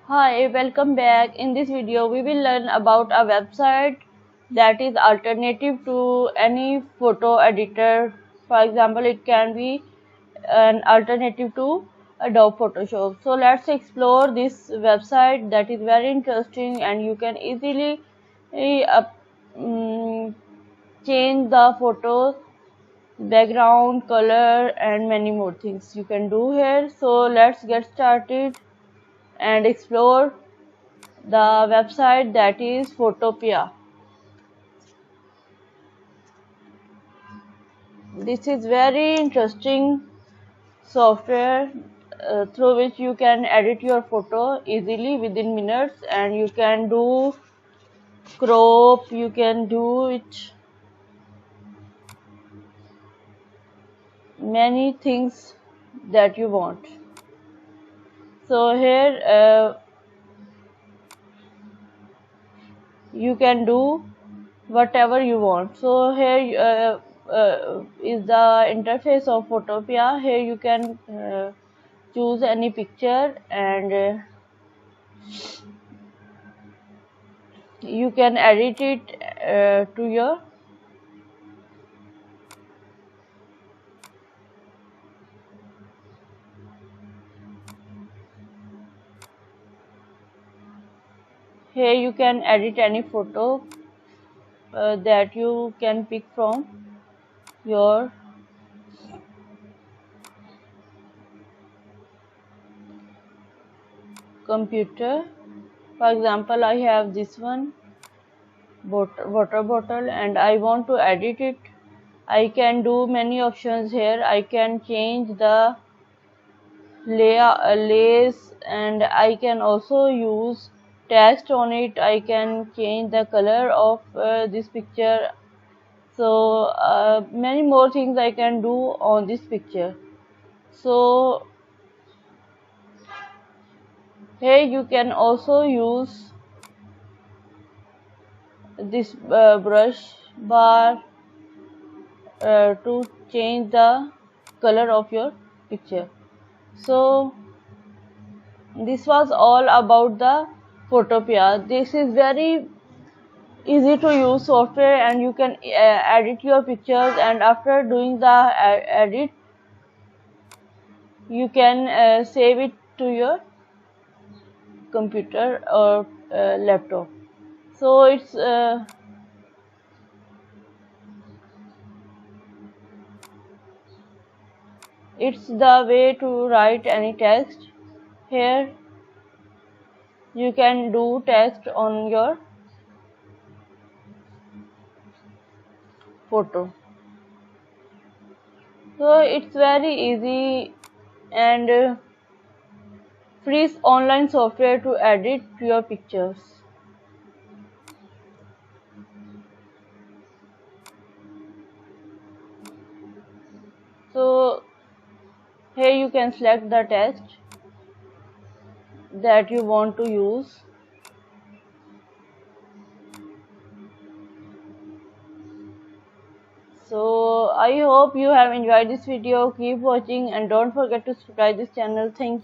Hi, welcome back. In this video, we will learn about a website that is alternative to any photo editor. For example, it can be an alternative to Adobe Photoshop. So let's explore this website that is very interesting, and you can easily uh, mm, change the photos, background, color, and many more things you can do here. So let's get started and explore the website that is Photopea. This is very interesting software through which you can edit your photo easily within minutes, and you can do crop, you can do it many things that you want. So here you can do whatever you want. So here is the interface of Photopea. Here you can choose any picture, and you can edit it to your here you can edit any photo that you can pick from your computer. For example, I have this one water bottle and I want to edit it. I can do many options here. I can change the lace, and I can also use text on it. I can change the color of this picture. So many more things I can do on this picture. So here you can also use this brush bar to change the color of your picture. So this was all about the Photopea. This is very easy to use software, and you can edit your pictures, and after doing the edit you can save it to your computer or laptop. So it's the way to write any text. Here you can do text on your photo. So it's very easy and free online software to edit your pictures. So here you can select the text that you want to use. So I hope you have enjoyed this video. Keep watching and don't forget to subscribe this channel. Thank you.